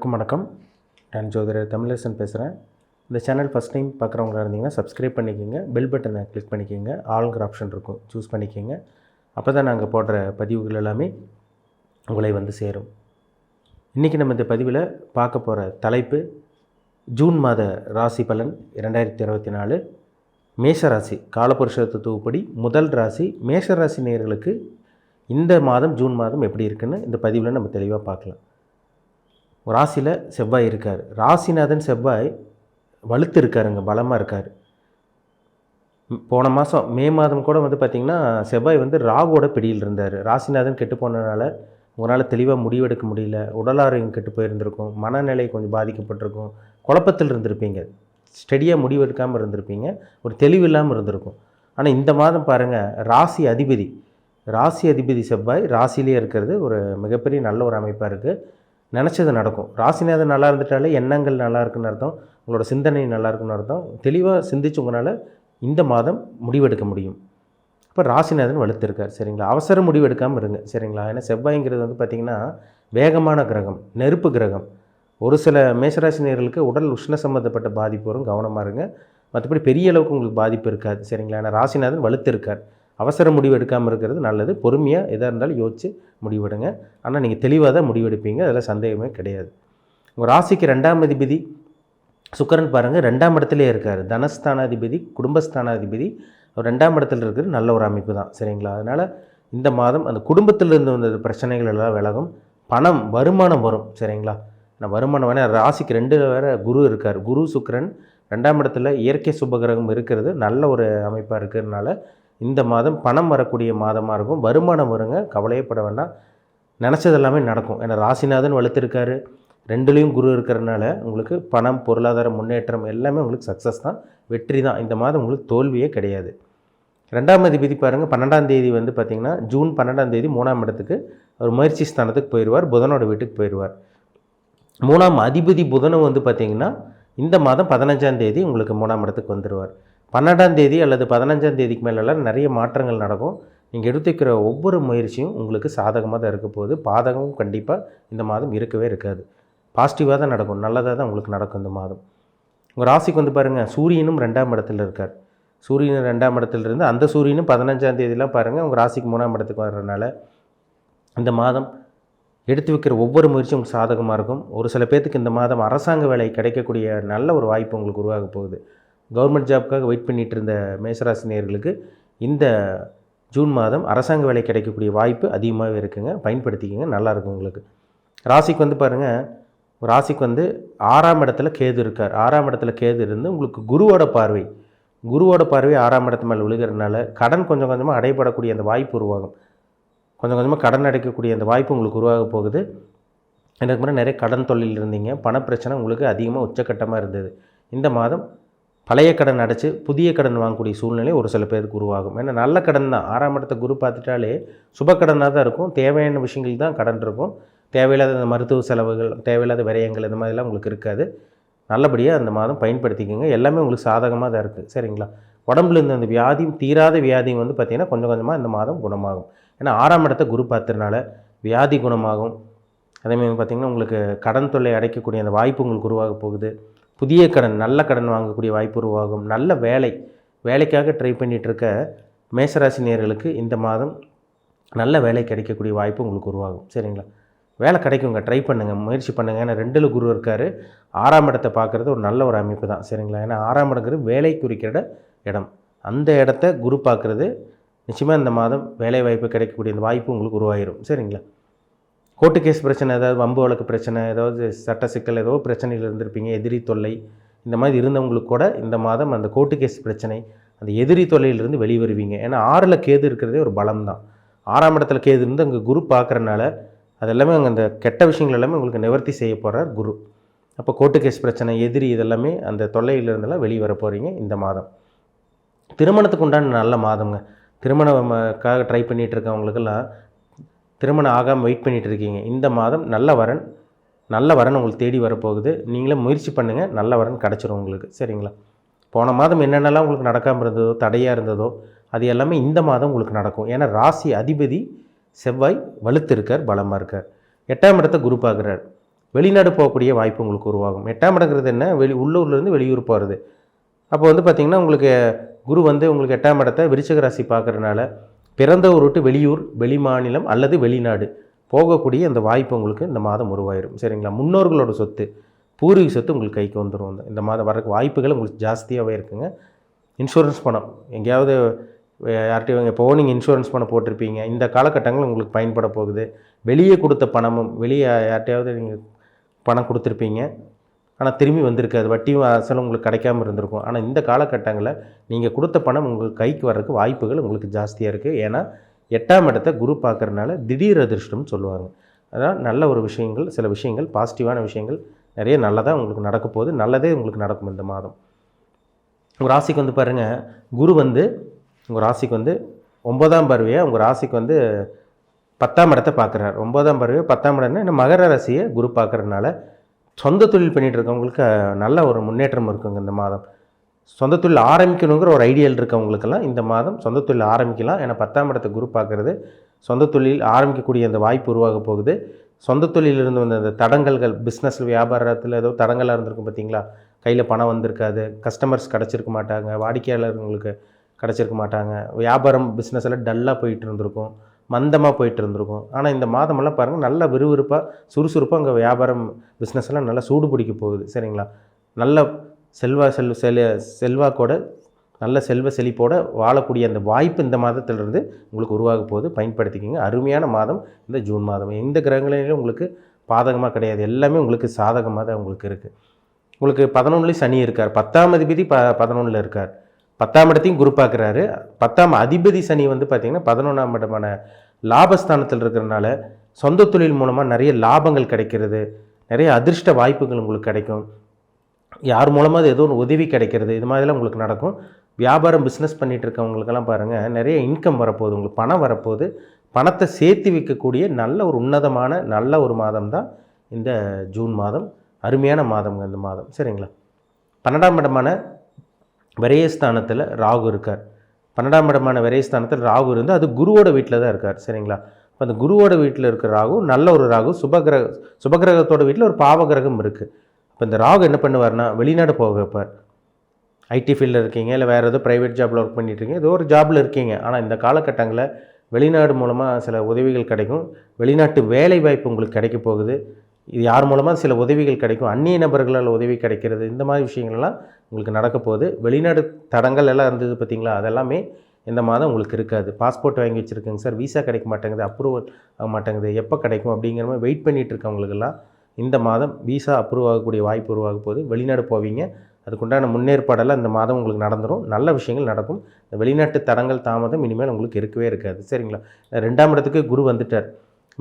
அனைவருக்கும் வணக்கம். நான் ஜோதிடர் தமிழரசன் பேசுகிறேன். இந்த சேனல் ஃபஸ்ட் டைம் பார்க்குறவங்களா இருந்தீங்கன்னா சப்ஸ்கிரைப் பண்ணிக்கோங்க, பெல் பட்டனை கிளிக் பண்ணிக்கோங்க, ஆல்ங்கிற ஆப்ஷன் இருக்கும், சூஸ் பண்ணிக்கோங்க. அப்போ தான் நாங்கள் போடுற பதிவுகள் எல்லாமே உங்களை வந்து சேரும். இன்றைக்கி நம்ம இந்த பதிவில் பார்க்க போகிற தலைப்பு ஜூன் மாத ராசி பலன் 2024 மேஷ ராசி காலபுருஷ தத்துவப்படி முதல் ராசி மேஷ ராசி நேயர்களுக்கு இந்த மாதம் ஜூன் மாதம் எப்படி இருக்குன்னு இந்த பதிவில் நம்ம தெளிவாக பார்க்கலாம். ராசியில் செவ்வாய் இருக்கார். ராசிநாதன் செவ்வாய் வலுத்து இருக்காருங்க, பலமாக இருக்கார். போன மாதம் மே மாதம் கூட வந்து பார்த்திங்கன்னா செவ்வாய் வந்து ராகுவோட பிடியில் இருந்தார். ராசிநாதன் கெட்டு போனதுனால உங்களால் தெளிவாக முடிவெடுக்க முடியல, உடல் ஆரோக்கியம் கெட்டு போயிருந்திருக்கும், மனநிலை கொஞ்சம் பாதிக்கப்பட்டிருக்கும், குழப்பத்தில் இருந்திருப்பீங்க, ஸ்டெடியாக முடிவெடுக்காமல் இருந்திருப்பீங்க, ஒரு தெளிவு இல்லாமல் இருந்திருக்கும். ஆனால் இந்த மாதம் பாருங்கள், ராசி அதிபதி செவ்வாய் ராசியிலே இருக்கிறது ஒரு மிகப்பெரிய நல்ல ஒரு அமைப்பாக இருக்குது. நினச்சது நடக்கும். ராசிநாதன் நல்லா இருந்துட்டாலே எண்ணங்கள் நல்லா இருக்குன்னு அர்த்தம், உங்களோட சிந்தனை நல்லா இருக்குன்னு அர்த்தம். தெளிவாக சிந்திச்சு உங்களால் இந்த மாதம் முடிவெடுக்க முடியும். இப்போ ராசிநாதன் வலுத்திருக்கார், சரிங்களா? அவசர முடிவு எடுக்காமல் இருங்க, சரிங்களா? ஏன்னா செவ்வாய்ங்கிறது வந்து பார்த்திங்கன்னா வேகமான கிரகம், நெருப்பு கிரகம். ஒரு சில மேஷராசினியர்களுக்கு உடல் உஷ்ண சம்மந்தப்பட்ட பாதிப்பு வரும், கவனமாக இருங்க. மற்றபடி பெரிய அளவுக்கு உங்களுக்கு பாதிப்பு இருக்காது, சரிங்களா? ஏன்னா ராசிநாதன் வலுத்திருக்கார். அவசர முடிவு எடுக்காமல் இருக்கிறது நல்லது. பொறுமையாக எதாக இருந்தாலும் யோசித்து முடிவெடுங்க. ஆனால் நீங்கள் தெளிவாக தான் முடிவெடுப்பீங்க, அதில் சந்தேகமே கிடையாது. உங்கள் ராசிக்கு 2ஆம் அதிபதி சுக்கிரன் பாருங்கள் 2ஆம் இடத்துலேயே இருக்கார். தனஸ்தானாதிபதி, குடும்பஸ்தானாதிபதி, 2ஆம் இடத்துல இருக்கிறது நல்ல ஒரு அமைப்பு தான், சரிங்களா? அதனால் இந்த மாதம் அந்த குடும்பத்திலிருந்து வந்த பிரச்சனைகள் எல்லாம் விலகும். பணம் வருமானம் வரும், சரிங்களா? நான் வருமானம் வேணால் ராசிக்கு 2 வேறு குரு இருக்கார். குரு சுக்கிரன் 2ஆம் இடத்துல இயற்கை சுபகிரகம் இருக்கிறது நல்ல ஒரு அமைப்பாக இருக்கிறதுனால இந்த மாதம் பணம் வரக்கூடிய மாதமாக இருக்கும். வருமானம் வருங்க, கவலையப்பட வேண்டாம். நினச்சது எல்லாமே நடக்கும். ஏன்னா ராசிநாதன் வலுத்திருக்காரு, 2லேயும் குரு இருக்கிறதுனால உங்களுக்கு பணம், பொருளாதார முன்னேற்றம் எல்லாமே உங்களுக்கு சக்ஸஸ் தான், வெற்றி தான். இந்த மாதம் உங்களுக்கு தோல்வியே கிடையாது. 2ஆம் அதிபதி பாருங்கள் 12ஆம் தேதி வந்து பார்த்திங்கன்னா ஜூன் 12ஆம் தேதி 3ஆம் இடத்துக்கு அவர் முயற்சி ஸ்தானத்துக்கு போயிடுவார், புதனோட வீட்டுக்கு போயிடுவார். 3ஆம் அதிபதி புதனும் வந்து பார்த்திங்கன்னா இந்த மாதம் 15ஆம் தேதி உங்களுக்கு 3ஆம் இடத்துக்கு வந்துடுவார். 12ஆம் தேதி அல்லது 15ஆம் தேதிக்கு மேலெல்லாம் நிறைய மாற்றங்கள் நடக்கும். நீங்கள் எடுத்துக்கிற ஒவ்வொரு முயற்சியும் உங்களுக்கு சாதகமாக தான் இருக்க போகுது. பாதகமும் கண்டிப்பாக இந்த மாதம் இருக்கவே இருக்காது. பாசிட்டிவாக தான் நடக்கும், நல்லதாக தான் உங்களுக்கு நடக்கும் இந்த மாதம். உங்கள் ராசிக்கு வந்து பாருங்கள் சூரியனும் 2ஆம் இடத்துல இருக்கார். சூரியன் 2ஆம் இடத்துல இருந்து அந்த சூரியனும் 15ஆம் தேதியெலாம் பாருங்கள் உங்கள் ராசிக்கு 3ஆம் இடத்துக்கு வர்றதுனால இந்த மாதம் எடுத்து வைக்கிற ஒவ்வொரு முயற்சியும் உங்களுக்கு சாதகமாக இருக்கும். ஒரு சில பேர்த்துக்கு இந்த மாதம் அரசாங்க வேலை கிடைக்கக்கூடிய நல்ல ஒரு வாய்ப்பு உங்களுக்கு உருவாக போகுது. கவர்மெண்ட் ஜாப்க்காக வெயிட் பண்ணிகிட்டு இருந்த மேஷராசி நேயர்களுக்கு இந்த ஜூன் மாதம் அரசாங்க வேலை கிடைக்கக்கூடிய வாய்ப்பு அதிகமாகவே இருக்குங்க, பயன்படுத்திக்கங்க, நல்லாயிருக்கும் உங்களுக்கு. ராசிக்கு வந்து பாருங்கள், ராசிக்கு வந்து 6ஆம் இடத்துல கேது இருக்கார். 6ஆம் இடத்துல கேது இருந்து உங்களுக்கு குருவோட பார்வை 6ஆம் இடத்து மேலே விழுகிறதுனால கடன் கொஞ்சம் கொஞ்சமாக அடைபடக்கூடிய அந்த வாய்ப்பு உருவாகும். கொஞ்சம் கொஞ்சமாக கடன் அடைக்கக்கூடிய அந்த வாய்ப்பு உங்களுக்கு உருவாக போகுது. எனக்கு முன்னாடி நிறைய கடன் தொழில் இருந்தீங்க, பணப்பிரச்சனை உங்களுக்கு அதிகமாக உச்சக்கட்டமாக இருந்தது. இந்த மாதம் பழைய கடன் அடைச்சி புதிய கடன் வாங்கக்கூடிய சூழ்நிலை ஒரு சில பேருக்கு உருவாகும். ஏன்னா நல்ல கடன் தான், 6ஆம் இடத்தை குரு பார்த்துட்டாலே சுப கடனாக தான் இருக்கும். தேவையான விஷயங்கள் தான் கடன் இருக்கும். தேவையில்லாத மருத்துவ செலவுகள், தேவையில்லாத விரயங்கள் இந்த மாதிரிலாம் உங்களுக்கு இருக்காது. நல்லபடியாக அந்த மாதம் பயன்படுத்திக்கோங்க. எல்லாமே உங்களுக்கு சாதகமாக தான் இருக்குது, சரிங்களா? உடம்புல இருந்த அந்த வியாதியும் தீராத வியாதியும் வந்து பார்த்திங்கன்னா கொஞ்சம் கொஞ்சமாக இந்த மாதம் குணமாகும். ஏன்னா 6ஆம் இடத்தை குரு பார்த்ததுனால வியாதி குணமாகும். அதேமாதிரி பார்த்திங்கன்னா உங்களுக்கு கடன் தொல்லை அடைக்கக்கூடிய அந்த வாய்ப்பு உங்களுக்கு உருவாக போகுது. புதிய கடன், நல்ல கடன் வாங்கக்கூடிய வாய்ப்பு உருவாகும். நல்ல வேலைக்காக ட்ரை பண்ணிகிட்ருக்க மேஷராசி நேயர்களுக்கு இந்த மாதம் நல்ல வேலை கிடைக்கக்கூடிய வாய்ப்பு உங்களுக்கு உருவாகும், சரிங்களா? வேலை கிடைக்குங்க, ட்ரை பண்ணுங்கள், முயற்சி பண்ணுங்கள். ஏன்னா 2ல் குரு இருக்கார். 6ஆம் இடத்தை பார்க்குறது ஒரு நல்ல ஒரு அமைப்பு தான், சரிங்களா? ஏன்னா 6ஆம் இடங்கிறது வேலை குறிக்கிற இடம். அந்த இடத்த குரு பார்க்குறது நிச்சயமாக இந்த மாதம் வேலை வாய்ப்பு கிடைக்கக்கூடிய அந்த வாய்ப்பு உங்களுக்கு உருவாகிடும், சரிங்களா? கோர்ட்டு கேஸ் பிரச்சனை, ஏதாவது வம்பு வழக்கு பிரச்சனை, ஏதாவது சட்ட சிக்கல், ஏதோ பிரச்சனையில் இருந்திருப்பீங்க, எதிரி தொல்லை இந்த மாதிரி இருந்தவங்களுக்கு கூட இந்த மாதம் அந்த கோர்ட்டு கேஸ் பிரச்சனை, அந்த எதிரி தொல்லையிலிருந்து வெளிவருவீங்க. ஏன்னா 6ல் கேது இருக்கிறதே ஒரு பலம் தான். 6ஆம் இடத்துல கேது இருந்து அங்கே குரு பார்க்குறனால அதெல்லாமே அங்கே அந்த கெட்ட விஷயங்கள் எல்லாமே உங்களுக்கு நிவர்த்தி செய்ய போகிறார் குரு. அப்போ கோர்ட்டு கேஸ் பிரச்சனை, எதிரி இதெல்லாமே அந்த தொல்லையிலிருந்தெல்லாம் வெளியே வர போகிறீங்க இந்த மாதம். திருமணத்துக்கு உண்டான நல்ல மாதங்க. திருமணக்காக ட்ரை பண்ணிகிட்டு இருக்கவங்களுக்கெல்லாம் திருமணம் ஆகாமல் வெயிட் பண்ணிகிட்டு இருக்கீங்க. இந்த மாதம் நல்ல வரன் உங்களுக்கு தேடி வரப்போகுது. நீங்களே முயற்சி பண்ணுங்கள், நல்ல வரன் கிடச்சிரும் உங்களுக்கு, சரிங்களா? போன மாதம் என்னென்னலாம் உங்களுக்கு நடக்காமல் இருந்ததோ, தடையாக இருந்ததோ, அது எல்லாமே இந்த மாதம் உங்களுக்கு நடக்கும். ஏன்னா ராசி அதிபதி செவ்வாய் வலுத்து இருக்கார், பலமாக இருக்கார். 8ஆம் இடத்தை குரு பார்க்குறார். வெளிநாடு போகக்கூடிய வாய்ப்பு உங்களுக்கு உருவாகும். 8ஆம் இடங்கிறது என்ன, உள்ளூர்லேருந்து வெளியூர் போகிறது. அப்போ வந்து பார்த்திங்கன்னா உங்களுக்கு குரு வந்து உங்களுக்கு 8ஆம் இடத்தை விருச்சிக ராசி பார்க்குறதுனால பிறந்த ஊர் விட்டு வெளியூர், வெளி மாநிலம் அல்லது வெளிநாடு போகக்கூடிய அந்த வாய்ப்பு உங்களுக்கு இந்த மாதம் உருவாயிரும். சரிங்களா? முன்னோர்களோட சொத்து, பூர்வீக சொத்து உங்களுக்கு கைக்கு வந்துடும். இந்த மாதம் வர வாய்ப்புகள் உங்களுக்கு ஜாஸ்தியாகவே இருக்குங்க. இன்சூரன்ஸ் பணம் எங்கேயாவது யார்கிட்டையும் எப்போவோ நீங்கள் இன்சூரன்ஸ் பணம் போட்டிருப்பீங்க, இந்த காலகட்டங்கள் உங்களுக்கு பயன்பட போகுது. வெளியே கொடுத்த பணமும் வெளியே யார்கிட்டையாவது நீங்கள் பணம் கொடுத்துருப்பீங்க, ஆனால் திரும்பி வந்திருக்காது, வட்டியும் அசலும் உங்களுக்கு கிடைக்காம இருந்திருக்கும். ஆனால் இந்த காலகட்டங்களில் நீங்கள் கொடுத்த பணம் உங்களுக்கு கைக்கு வர்றதுக்கு வாய்ப்புகள் உங்களுக்கு ஜாஸ்தியாக இருக்குது. ஏன்னா 8ஆம் இடத்தை குரு பார்க்குறதுனால திடீர் அதிர்ஷ்டம்னு சொல்லுவாங்க. அதான் நல்ல ஒரு விஷயங்கள், சில விஷயங்கள் பாசிட்டிவான விஷயங்கள் நிறைய நல்லதாக உங்களுக்கு நடக்க போகுது. நல்லதே உங்களுக்கு நடக்கும் இந்த மாதம். உங்கள் ராசிக்கு வந்து பாருங்கள், குரு வந்து உங்கள் ராசிக்கு வந்து 9ஆம் பார்வையாக உங்கள் ராசிக்கு வந்து 10ஆம் இடத்தை பார்க்குறாரு. 9ஆம் பார்வையாக 10ஆம் இடம்னா இன்னும் மகர ராசியை குரு பார்க்குறதுனால சொந்த தொழில் பண்ணிகிட்டு இருக்கவங்களுக்கு நல்ல ஒரு முன்னேற்றம் இருக்குங்க இந்த மாதம். சொந்த தொழில் ஆரம்பிக்கணுங்கிற ஒரு ஐடியல் இருக்கவங்களுக்கெல்லாம் இந்த மாதம் சொந்த தொழில் ஆரம்பிக்கலாம். ஏன்னா 10ஆம் இடத்தை குரு பார்க்குறது சொந்த தொழில் ஆரம்பிக்கக்கூடிய அந்த வாய்ப்பு உருவாக போகுது. சொந்த தொழிலிருந்து வந்த அந்த தடங்கல்கள், பிஸ்னஸில் வியாபாரத்தில் ஏதோ தடங்களாக இருந்திருக்கும் பார்த்தீங்களா, கையில் பணம் வந்திருக்காது, கஸ்டமர்ஸ் கிடச்சிருக்க மாட்டாங்க, வாடிக்கையாளர்களுக்கு கிடச்சிருக்க மாட்டாங்க, வியாபாரம் பிஸ்னஸ் எல்லாம் டல்லாக போயிட்டு இருந்திருக்கும், மந்தமாக போயிட்டு இருந்திருக்கும். ஆனால் இந்த மாதமெல்லாம் பாருங்கள் நல்லா விறுவிறுப்பாக சுறுசுறுப்பாக அங்கே வியாபாரம் பிஸ்னஸ் எல்லாம் நல்லா சூடு பிடிக்க போகுது. சரிங்களா? நல்ல செல்வாக்கோட நல்ல செல்வ செழிப்போடு வாழக்கூடிய அந்த வாய்ப்பு இந்த மாதத்திலிருந்து உங்களுக்கு உருவாக போகுது. பயன்படுத்திக்கிங்க. அருமையான மாதம் இந்த ஜூன் மாதம். எந்த கிரகங்களிலும் உங்களுக்கு பாதகமாக கிடையாது, எல்லாமே உங்களுக்கு சாதகமாக தான் உங்களுக்கு இருக்குது. உங்களுக்கு 11 சனி இருக்கார், 10ஆம் அதிபதி 11 இருக்கார், 10ஆம் இடத்தையும் குரு பார்க்குறாரு. 10ஆம் அதிபதி சனி வந்து பார்த்திங்கன்னா 11ஆம் இடமான லாபஸ்தானத்தில் இருக்கிறனால சொந்த தொழில் மூலமாக நிறைய லாபங்கள் கிடைக்கிறது, நிறைய அதிர்ஷ்ட வாய்ப்புகள் உங்களுக்கு கிடைக்கும். யார் மூலமாக ஏதோ ஒரு உதவி கிடைக்கிறது, இது மாதிரிலாம் உங்களுக்கு நடக்கும். வியாபாரம் பிஸ்னஸ் பண்ணிகிட்டு இருக்கவங்களுக்கெல்லாம் பாருங்கள் நிறைய இன்கம் வரப்போகுது, உங்களுக்கு பணம் வரப்போகுது. பணத்தை சேர்த்து வைக்கக்கூடிய நல்ல ஒரு உன்னதமான நல்ல ஒரு மாதம் தான் இந்த ஜூன் மாதம். அருமையான மாதம்ங்க இந்த மாதம். சரிங்களா? 12ஆம் இடமான விரயஸ்தானத்தில் ராகு இருக்கார். 12ஆம் இடமான விரயஸ்தானத்தில் ராகு இருந்து அது குருவோட வீட்டில் தான் இருக்கார். சரிங்களா? இப்போ அந்த குருவோட வீட்டில் இருக்கிற ராகு நல்ல ஒரு ராகு, சுபகிரகத்தோட வீட்டில் ஒரு பாவகிரகம் இருக்குது. இப்போ இந்த ராகு என்ன பண்ணுவார்னா வெளிநாடு போக வைப்பார். ஐடி ஃபீல்டில் இருக்கீங்க, இல்லை வேறு ஏதோ ப்ரைவேட் ஜாபில் ஒர்க் பண்ணிகிட்ருக்கீங்க, ஏதோ ஒரு ஜாபில் இருக்கீங்க. ஆனால் இந்த காலகட்டங்களில் வெளிநாடு மூலமாக சில உதவிகள் கிடைக்கும். வெளிநாட்டு வேலை வாய்ப்பு உங்களுக்கு கிடைக்க போகுது. இது யார் மூலமாக சில உதவிகள் கிடைக்கும், அந்நிய நபர்களால் உதவி கிடைக்கிறது, இந்த மாதிரி விஷயங்கள்லாம் உங்களுக்கு நடக்க போகுது. வெளிநாடு தடங்கள் எல்லாம் இருந்தது பார்த்திங்களா, அதெல்லாமே இந்த மாதம் உங்களுக்கு இருக்காது. பாஸ்போர்ட் வாங்கி வச்சுருக்கேங்க சார், விசா கிடைக்க மாட்டேங்குது, அப்ரூவல் ஆக மாட்டேங்குது, எப்போ கிடைக்கும் அப்படிங்கிற மாதிரி வெயிட் பண்ணிகிட்டு இருக்கவங்களுக்கெல்லாம் இந்த மாதம் விசா அப்ரூவ் ஆகக்கூடிய வாய்ப்பு உருவாக போகுது. வெளிநாடு போவீங்க, அதுக்குண்டான முன்னேற்பாடெல்லாம் இந்த மாதம் உங்களுக்கு நடந்துடும். நல்ல விஷயங்கள் நடக்கும். இந்த வெளிநாட்டு தடங்கள் தாமதம் இனிமேல் உங்களுக்கு இருக்கவே இருக்காது. சரிங்களா? 2ஆம் இடத்துக்கு குரு வந்துட்டார்.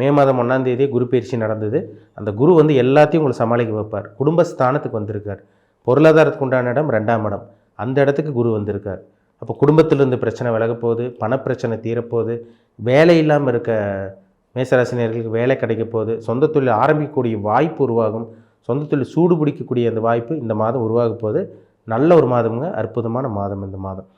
மே மாதம் 1ஆம் தேதியே குரு பயிற்சி நடந்தது. அந்த குரு வந்து எல்லாத்தையும் உங்களை சமாளிக்க வைப்பார். குடும்பஸ்தானத்துக்கு வந்திருக்கார். பொருளாதாரத்துக்கு உண்டான இடம் 2ஆம் இடம், அந்த இடத்துக்கு குரு வந்திருக்கார். அப்போ குடும்பத்திலிருந்து பிரச்சனை விலக போகுது, பணப்பிரச்சனை தீரப்போகுது, வேலை இல்லாமல் இருக்க மேசராசினியர்களுக்கு வேலை கிடைக்க போகுது, சொந்த தொழில் ஆரம்பிக்கக்கூடிய வாய்ப்பு உருவாகும், சொந்த தொழில் சூடு பிடிக்கக்கூடிய அந்த வாய்ப்பு இந்த மாதம் உருவாக போகுது. நல்ல ஒரு மாதமுங்க, அற்புதமான மாதம் இந்த மாதம்.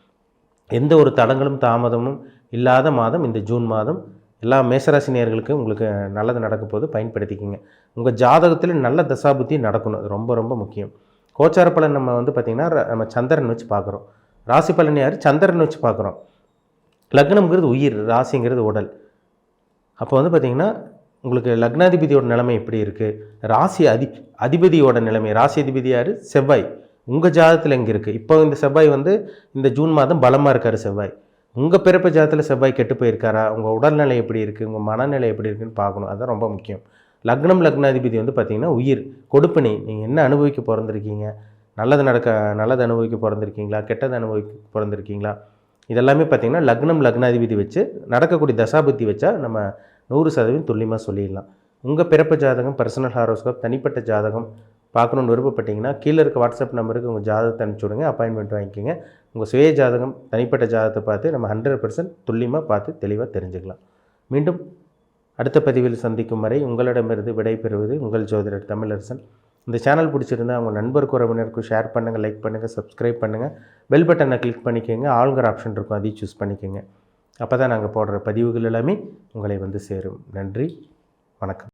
எந்த ஒரு தடங்களும் தாமதமும் இல்லாத மாதம் இந்த ஜூன் மாதம். எல்லா மேசராசினியர்களுக்கும் உங்களுக்கு நல்லது நடக்க போது, பயன்படுத்திக்கிங்க. உங்கள் ஜாதகத்தில் நல்ல தசாபுத்தி நடக்கணும், அது ரொம்ப ரொம்ப முக்கியம். கோச்சார பலன் நம்ம வந்து பார்த்திங்கன்னா நம்ம சந்திரன் வச்சு பார்க்குறோம். ராசி பலன் யார்? சந்திரன் வச்சு பார்க்குறோம். லக்னம்ங்கிறது உயிர், ராசிங்கிறது உடல். அப்போ வந்து பார்த்திங்கன்னா உங்களுக்கு லக்னாதிபதியோட நிலைமை எப்படி இருக்குது, ராசி அதிபதியோட நிலைமை, ராசி அதிபதி யார்? செவ்வாய். உங்கள் ஜாதகத்தில் எங்கே இருக்குது? இப்போ இந்த செவ்வாய் வந்து இந்த ஜூன் மாதம் பலமாக இருக்கார் செவ்வாய். உங்கள் பிறப்பு ஜாதத்தில் செவ்வாய் கெட்டு போயிருக்காரா, உங்கள் உடல்நிலை எப்படி இருக்குது, உங்கள் மனநிலை எப்படி இருக்குதுன்னு பார்க்கணும். அதுதான் ரொம்ப முக்கியம். லக்னாதிபதி வந்து பார்த்திங்கன்னா உயிர், கொடுப்பினை. நீங்கள் என்ன அனுபவிக்க பிறந்திருக்கீங்க, நல்லது அனுபவிக்க பிறந்திருக்கீங்களா, கெட்டது அனுபவிக்க பிறந்திருக்கீங்களா, இதெல்லாமே பார்த்திங்கன்னா லக்னாதிபதி வச்சு நடக்கக்கூடிய தசாபுத்தி வச்சா நம்ம 100% துல்லியமாக சொல்லிடலாம். உங்கள் பிறப்பு ஜாதகம், பர்சனல் ஹாரோஸ்கோப், தனிப்பட்ட ஜாதகம் பார்க்கணுன்னு விருப்பப்பட்டிங்கன்னா கீழே இருக்க வாட்ஸ்அப் நம்பருக்கு உங்கள் ஜாதகத்தை அனுப்பிச்சி விடுங்க, அப்பாயின்மெண்ட் வாங்கிக்கோங்க. உங்கள் சுய ஜாதகம், தனிப்பட்ட ஜாதகத்தை பார்த்து நம்ம 100% துல்லியமாக பார்த்து தெளிவாக தெரிஞ்சுக்கலாம். மீண்டும் அடுத்த பதிவில் சந்திக்கும் வரை உங்களிடமிருந்து விடைபெறுவது உங்கள் ஜோதிடர் தமிழரசன். இந்த சேனல் பிடிச்சிருந்தால் உங்கள் நண்பருக்கு உறவினருக்கு ஷேர் பண்ணுங்கள், லைக் பண்ணுங்கள், சப்ஸ்கிரைப் பண்ணுங்கள். பெல் பட்டனை கிளிக் பண்ணிக்கோங்க. ஆளுங்கிற ஆப்ஷன் இருக்கும், அதையும் சூஸ் பண்ணிக்கோங்க. அப்போ தான் நாங்கள் போடுற பதிவுகள் எல்லாமே உங்களை வந்து சேரும். நன்றி, வணக்கம்.